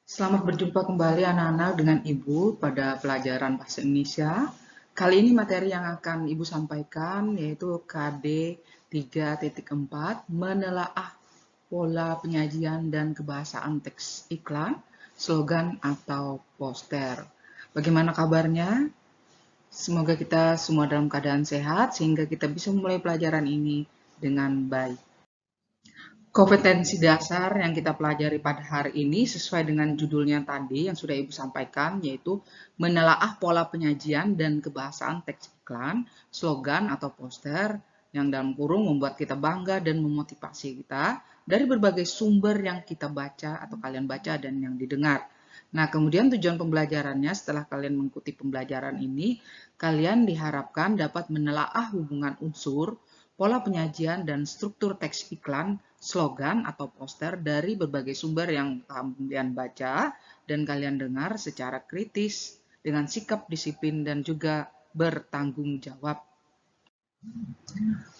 Selamat berjumpa kembali anak-anak dengan Ibu pada pelajaran Bahasa Indonesia. Kali ini materi yang akan Ibu sampaikan yaitu KD 3.4, menelaah pola penyajian dan kebahasaan teks iklan, slogan atau poster. Bagaimana kabarnya? Semoga kita semua dalam keadaan sehat sehingga kita bisa memulai pelajaran ini dengan baik. Kompetensi dasar yang kita pelajari pada hari ini sesuai dengan judulnya tadi yang sudah Ibu sampaikan, yaitu menelaah pola penyajian dan kebahasaan teks iklan, slogan atau poster yang dalam kurung membuat kita bangga dan memotivasi kita dari berbagai sumber yang kita baca atau kalian baca dan yang didengar. Nah, kemudian tujuan pembelajarannya setelah kalian mengikuti pembelajaran ini, kalian diharapkan dapat menelaah hubungan unsur, pola penyajian dan struktur teks iklan, slogan atau poster dari berbagai sumber yang kalian baca dan kalian dengar secara kritis dengan sikap disiplin dan juga bertanggung jawab.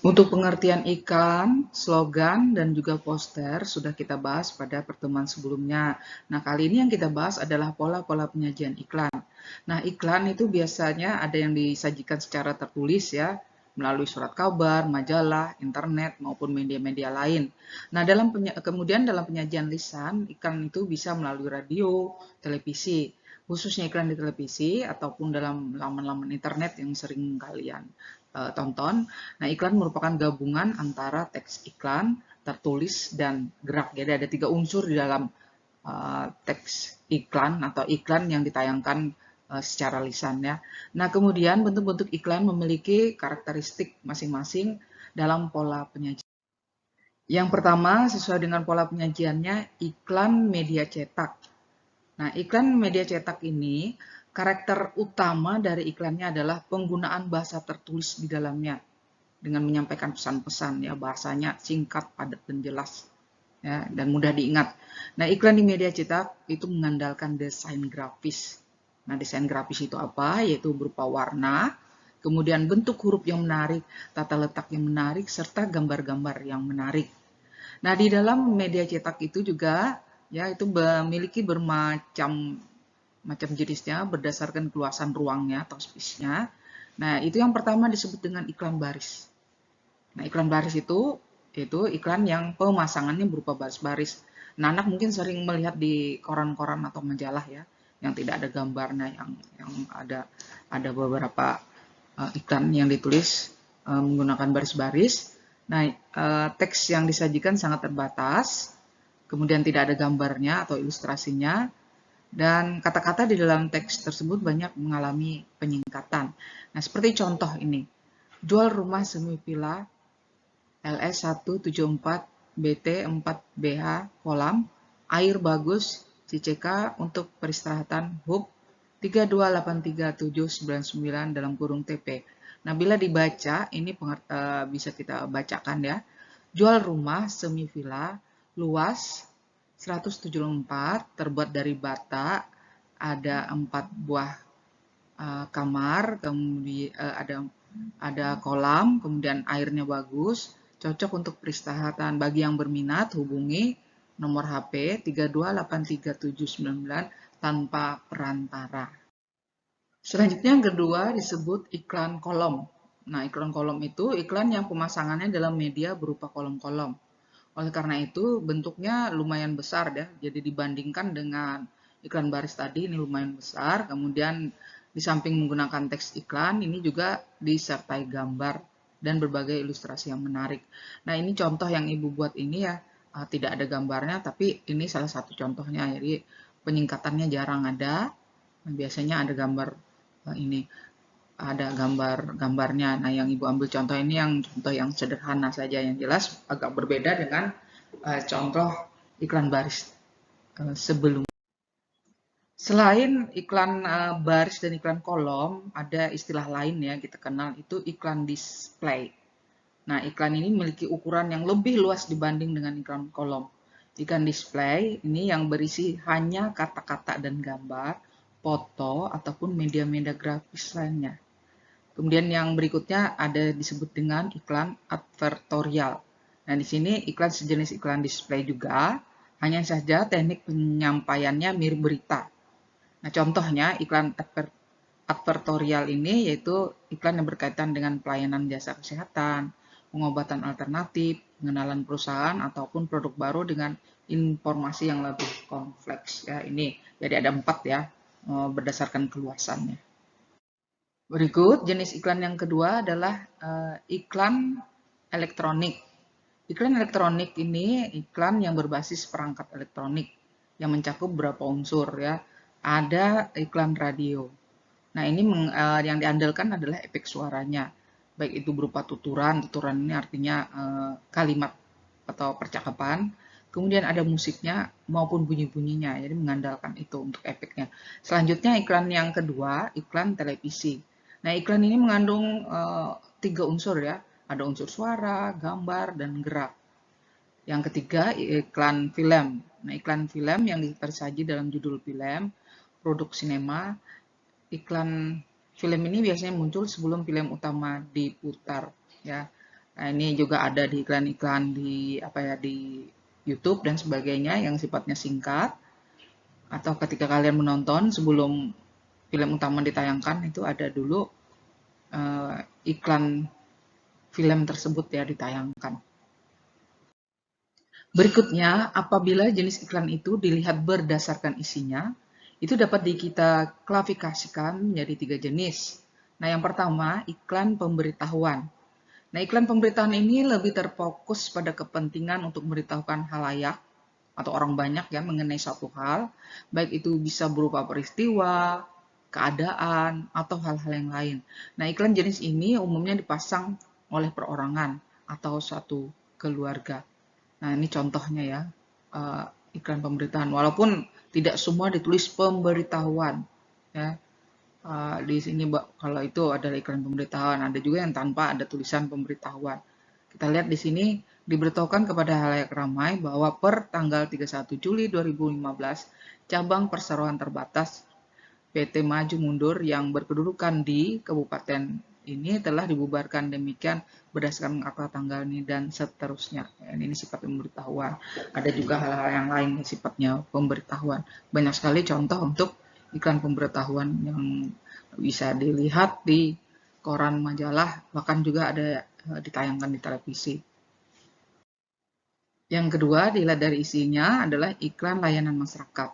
Untuk pengertian iklan, slogan, dan juga poster sudah kita bahas pada pertemuan sebelumnya. Nah, kali ini yang kita bahas adalah pola-pola penyajian iklan. Nah, iklan itu biasanya ada yang disajikan secara tertulis ya, melalui surat kabar, majalah, internet, maupun media-media lain. Nah, kemudian dalam penyajian lisan, iklan itu bisa melalui radio, televisi, khususnya iklan di televisi ataupun dalam laman-laman internet yang sering kalian tonton. Nah, iklan merupakan gabungan antara teks iklan, tertulis, dan gerak. Jadi ada 3 unsur di dalam teks iklan atau iklan yang ditayangkan secara lisan ya. Nah, kemudian bentuk-bentuk iklan memiliki karakteristik masing-masing dalam pola penyajian. Yang pertama, sesuai dengan pola penyajiannya, iklan media cetak. Nah, iklan media cetak ini, karakter utama dari iklannya adalah penggunaan bahasa tertulis di dalamnya dengan menyampaikan pesan-pesan ya, bahasanya singkat, padat, dan jelas ya, dan mudah diingat. Nah, iklan di media cetak itu mengandalkan desain grafis. Nah, desain grafis itu apa? Yaitu berupa warna, kemudian bentuk huruf yang menarik, tata letak yang menarik, serta gambar-gambar yang menarik. Nah, di dalam media cetak itu juga ya itu memiliki bermacam jenisnya berdasarkan keluasan ruangnya atau space-nya. Nah, itu yang pertama disebut dengan iklan baris. Nah, iklan baris itu iklan yang pemasangannya berupa baris-baris. Nah, anak mungkin sering melihat di koran-koran atau majalah ya, yang tidak ada gambarnya, yang ada beberapa iklan yang ditulis menggunakan baris-baris. Nah, teks yang disajikan sangat terbatas, kemudian tidak ada gambarnya atau ilustrasinya, dan kata-kata di dalam teks tersebut banyak mengalami penyingkatan. Nah, seperti contoh ini, jual rumah semi villa LS174 BT 4BH kolam, air bagus CCK untuk peristirahatan hub 3283799 dalam kurung TP. Nah, bila dibaca, ini bisa kita bacakan ya. Jual rumah semi villa, luas 174, terbuat dari bata, ada 4 buah kamar, kemudian ada kolam, kemudian airnya bagus, cocok untuk peristirahatan. Bagi yang berminat, hubungi nomor HP 3283799 tanpa perantara. Selanjutnya yang kedua disebut iklan kolom. Nah, iklan kolom itu iklan yang pemasangannya dalam media berupa kolom-kolom. Oleh karena itu, bentuknya lumayan besar ya. Jadi dibandingkan dengan iklan baris tadi, ini lumayan besar. Kemudian di samping menggunakan teks iklan, ini juga disertai gambar dan berbagai ilustrasi yang menarik. Nah, ini contoh yang Ibu buat ini ya, tidak ada gambarnya, tapi ini salah satu contohnya. Jadi penyingkatannya jarang ada. Biasanya ada gambar ini, ada gambarnya. Nah, yang Ibu ambil contoh ini yang contoh yang sederhana saja, yang jelas agak berbeda dengan contoh iklan baris sebelum. Selain iklan baris dan iklan kolom, ada istilah lain ya kita kenal, itu iklan display. Nah, iklan ini memiliki ukuran yang lebih luas dibanding dengan iklan kolom. Iklan display ini yang berisi hanya kata-kata dan gambar, foto, ataupun media-media grafis lainnya. Kemudian yang berikutnya ada disebut dengan iklan advertorial. Nah, di sini iklan sejenis iklan display juga, Hanya saja teknik penyampaiannya mirip berita. Nah, contohnya iklan advertorial ini yaitu iklan yang berkaitan dengan pelayanan jasa kesehatan, pengobatan alternatif, pengenalan perusahaan ataupun produk baru dengan informasi yang lebih kompleks ya. Ini jadi ada 4 ya berdasarkan keluasannya. Berikut jenis iklan yang kedua adalah iklan elektronik. Iklan elektronik ini iklan yang berbasis perangkat elektronik yang mencakup beberapa unsur ya. Ada iklan radio. Nah, ini yang diandalkan adalah efek suaranya. Baik itu berupa tuturan, tuturan ini artinya kalimat atau percakapan. Kemudian ada musiknya maupun bunyi-bunyinya, jadi mengandalkan itu untuk efeknya. Selanjutnya iklan yang kedua, iklan televisi. Nah, iklan ini mengandung 3 unsur ya, ada unsur suara, gambar, dan gerak. Yang ketiga, iklan film. Nah, iklan film yang tersaji dalam judul film, produk sinema. Iklan film ini biasanya muncul sebelum film utama diputar ya. Nah, ini juga ada di iklan-iklan di di YouTube dan sebagainya yang sifatnya singkat, atau ketika kalian menonton sebelum film utama ditayangkan itu ada dulu iklan film tersebut ya ditayangkan. Berikutnya, apabila jenis iklan itu dilihat berdasarkan isinya, itu dapat kita klasifikasikan menjadi 3 jenis. Nah, yang pertama, iklan pemberitahuan. Nah, iklan pemberitahuan ini lebih terfokus pada kepentingan untuk memberitahukan halayak atau orang banyak ya mengenai suatu hal, baik itu bisa berupa peristiwa, keadaan, atau hal-hal yang lain. Nah, iklan jenis ini umumnya dipasang oleh perorangan atau satu keluarga. Nah, ini contohnya ya, iklan pemberitahuan. Walaupun tidak semua ditulis pemberitahuan, ya. Di sini kalau itu adalah iklan pemberitahuan, ada juga yang tanpa ada tulisan pemberitahuan. Kita lihat di sini diberitahukan kepada halayak ramai bahwa per tanggal 31 Juli 2015, cabang perseroan terbatas PT Maju Mundur yang berkedudukan di Kabupaten ini telah dibubarkan, demikian berdasarkan akta tanggal ini dan seterusnya. Ini sifat pemberitahuan. Ada juga hal-hal yang lain yang sifatnya pemberitahuan. Banyak sekali contoh untuk iklan pemberitahuan yang bisa dilihat di koran, majalah, bahkan juga ada ditayangkan di televisi. Yang kedua, dilihat dari isinya adalah iklan layanan masyarakat.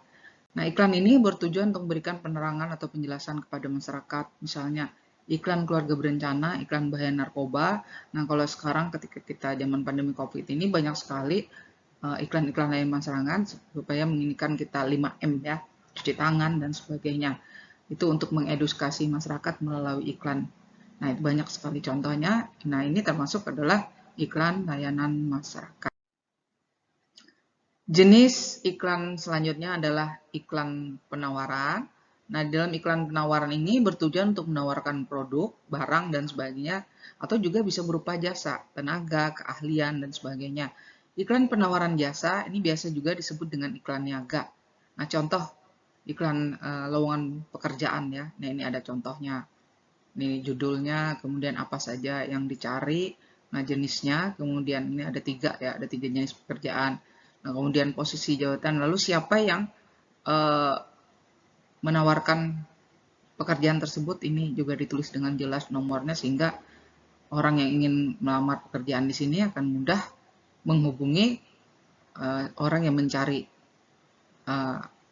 Nah, iklan ini bertujuan untuk memberikan penerangan atau penjelasan kepada masyarakat, misalnya iklan keluarga berencana, iklan bahaya narkoba. Nah, kalau sekarang ketika kita zaman pandemi COVID ini banyak sekali iklan-iklan layanan masyarakat supaya menginginkan kita 5M ya, cuci tangan dan sebagainya. Itu untuk mengedukasi masyarakat melalui iklan. Nah, itu banyak sekali contohnya. Nah, ini termasuk adalah iklan layanan masyarakat. Jenis iklan selanjutnya adalah iklan penawaran. Nah, dalam iklan penawaran ini bertujuan untuk menawarkan produk, barang, dan sebagainya, atau juga bisa berupa jasa, tenaga, keahlian, dan sebagainya. Iklan penawaran jasa ini biasa juga disebut dengan iklan niaga. Nah, contoh iklan lowongan pekerjaan ya. Nah, ini ada contohnya. Ini judulnya, kemudian apa saja yang dicari, nah jenisnya, kemudian ini ada 3 ya, ada 3 jenis pekerjaan. Nah, kemudian posisi jabatan, lalu siapa yang menawarkan pekerjaan tersebut, ini juga ditulis dengan jelas nomornya sehingga orang yang ingin melamar pekerjaan di sini akan mudah menghubungi orang yang mencari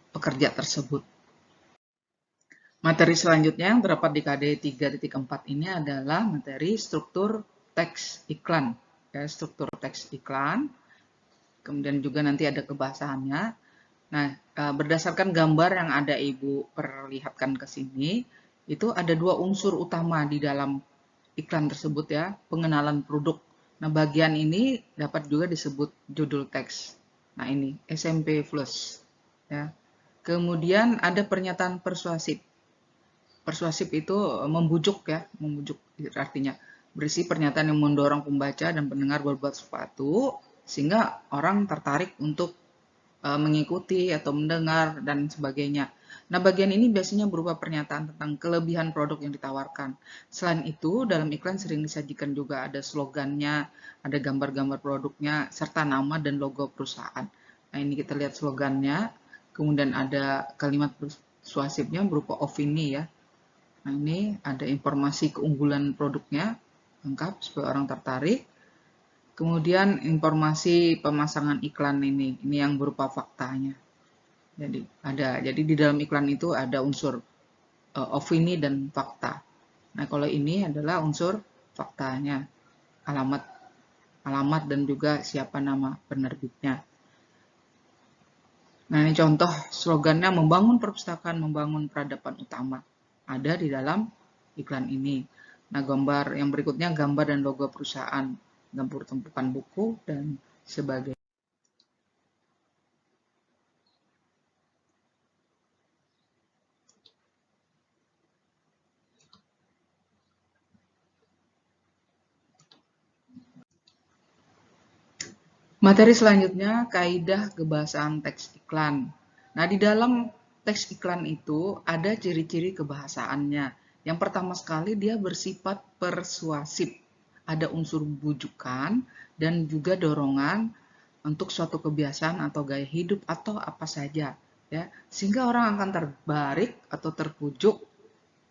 pekerja tersebut. Materi selanjutnya yang terdapat di KD 3.4 ini adalah materi struktur teks iklan. Ya, struktur teks iklan. Kemudian juga nanti ada kebahasaannya. Nah, berdasarkan gambar yang ada Ibu perlihatkan ke sini, itu ada 2 unsur utama di dalam iklan tersebut ya, pengenalan produk. Nah, bagian ini dapat juga disebut judul teks. Nah, ini SMP Plus ya. Kemudian ada pernyataan persuasif. Persuasif itu membujuk ya, membujuk artinya berisi pernyataan yang mendorong pembaca dan pendengar berbuat sesuatu sehingga orang tertarik untuk mengikuti atau mendengar dan sebagainya. Nah, bagian ini biasanya berupa pernyataan tentang kelebihan produk yang ditawarkan. Selain itu, dalam iklan sering disajikan juga ada slogannya, ada gambar-gambar produknya, serta nama dan logo perusahaan. Nah, ini kita lihat slogannya, kemudian ada kalimat persuasifnya berupa opini ya. Nah, ini ada informasi keunggulan produknya, lengkap supaya orang tertarik. Kemudian informasi pemasangan iklan ini yang berupa faktanya. Jadi di dalam iklan itu ada unsur opini dan fakta. Nah, kalau ini adalah unsur faktanya, alamat dan juga siapa nama penerbitnya. Nah, ini contoh slogannya membangun perpustakaan, membangun peradaban utama. Ada di dalam iklan ini. Nah, gambar yang berikutnya gambar dan logo perusahaan, gambar tumpukan buku dan sebagainya. Materi selanjutnya, kaidah kebahasaan teks iklan. Nah, di dalam teks iklan itu ada ciri-ciri kebahasaannya. Yang pertama sekali dia bersifat persuasif. Ada unsur bujukan dan juga dorongan untuk suatu kebiasaan atau gaya hidup atau apa saja, ya. Sehingga orang akan terbarik atau terpujuk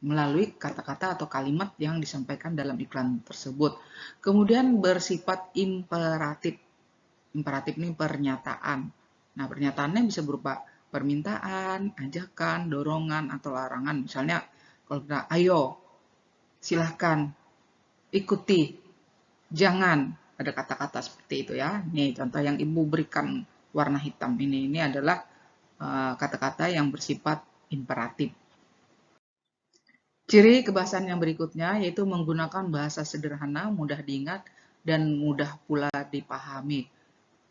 melalui kata-kata atau kalimat yang disampaikan dalam iklan tersebut. Kemudian bersifat imperatif. Imperatif ini pernyataan. Nah, pernyataannya bisa berupa permintaan, ajakan, dorongan, atau larangan. Misalnya, kalau kita, ayo, silahkan, ikuti, jangan. Ada kata-kata seperti itu ya. Nih, contoh yang Ibu berikan warna hitam ini adalah kata-kata yang bersifat imperatif. Ciri kebahasaan yang berikutnya yaitu menggunakan bahasa sederhana, mudah diingat, dan mudah pula dipahami.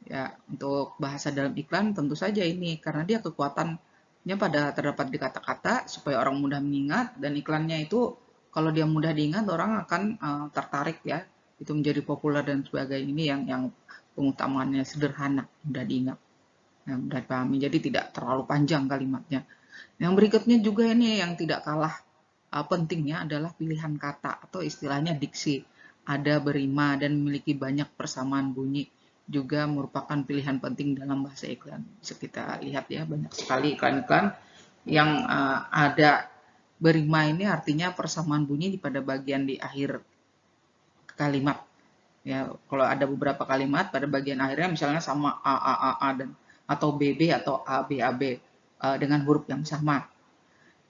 Ya, untuk bahasa dalam iklan tentu saja ini karena dia kekuatannya terdapat di kata-kata supaya orang mudah mengingat dan iklannya itu kalau dia mudah diingat orang akan tertarik ya. Itu menjadi populer dan sebagainya ini yang pengutamaannya sederhana, mudah diingat. Yang mudah dipahami. Jadi tidak terlalu panjang kalimatnya. Yang berikutnya juga ini yang tidak kalah pentingnya adalah pilihan kata atau istilahnya diksi. Ada berima dan memiliki banyak persamaan bunyi juga merupakan pilihan penting dalam bahasa iklan. Bisa kita lihat ya banyak sekali iklan-iklan yang ada berima ini artinya persamaan bunyi pada bagian di akhir kalimat. Ya, kalau ada beberapa kalimat pada bagian akhirnya misalnya sama a dan atau bb atau a b a b dengan huruf yang sama.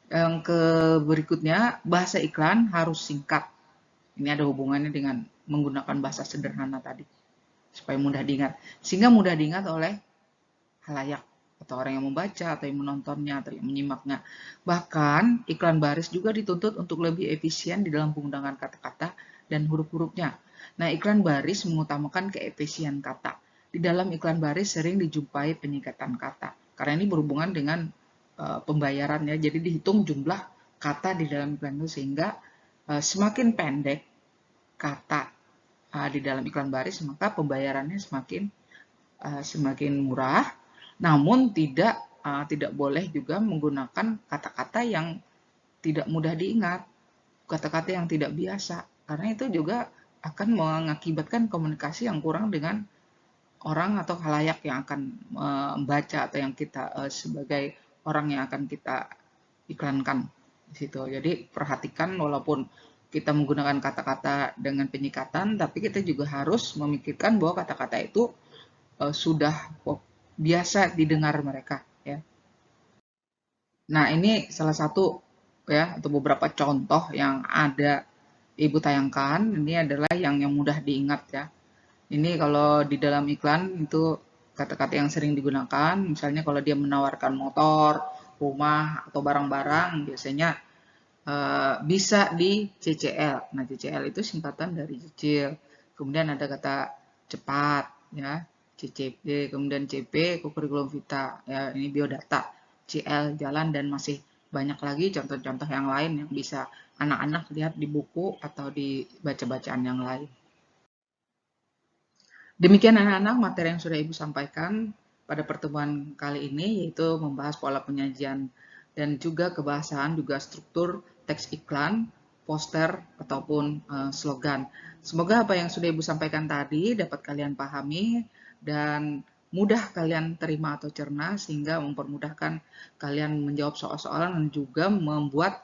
Yang ke berikutnya bahasa iklan harus singkat. Ini ada hubungannya dengan menggunakan bahasa sederhana tadi supaya mudah diingat. Sehingga mudah diingat oleh halayak atau orang yang membaca atau yang menontonnya atau yang menyimaknya. Bahkan iklan baris juga dituntut untuk lebih efisien di dalam penggunaan kata-kata dan huruf-hurufnya. Nah, iklan baris mengutamakan keefisien kata. Di dalam iklan baris sering dijumpai penyingkatan kata. Karena ini berhubungan dengan pembayaran ya. Jadi dihitung jumlah kata di dalam iklan itu sehingga semakin pendek kata di dalam iklan baris maka pembayarannya semakin murah. Namun tidak boleh juga menggunakan kata-kata yang tidak mudah diingat, kata-kata yang tidak biasa. Karena itu juga akan mengakibatkan komunikasi yang kurang dengan orang atau khalayak yang akan membaca atau yang kita sebagai orang yang akan kita iklankan di situ. Jadi perhatikan walaupun kita menggunakan kata-kata dengan penyingkatan, tapi kita juga harus memikirkan bahwa kata-kata itu sudah biasa didengar mereka ya. Nah, ini salah satu ya atau beberapa contoh yang ada Ibu tayangkan. Ini adalah yang mudah diingat ya. Ini kalau di dalam iklan itu kata-kata yang sering digunakan, misalnya kalau dia menawarkan motor, rumah, atau barang-barang, biasanya bisa di CCL. Nah, CCL itu singkatan dari cicil. Kemudian ada kata cepat, ya, CCP, kemudian CP, kurikulum vita, ya, ini biodata, CL, jalan, dan masih banyak lagi contoh-contoh yang lain yang bisa anak-anak lihat di buku atau di baca-bacaan yang lain. Demikian anak-anak materi yang sudah Ibu sampaikan pada pertemuan kali ini, yaitu membahas pola penyajian dan juga kebahasaan, juga struktur teks iklan, poster, ataupun slogan. Semoga apa yang sudah Ibu sampaikan tadi dapat kalian pahami dan mudah kalian terima atau cerna, sehingga mempermudahkan kalian menjawab soal-soalan dan juga membuat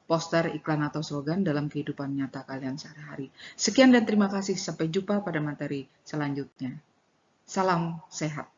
poster, iklan, atau slogan dalam kehidupan nyata kalian sehari-hari. Sekian dan terima kasih. Sampai jumpa pada materi selanjutnya. Salam sehat.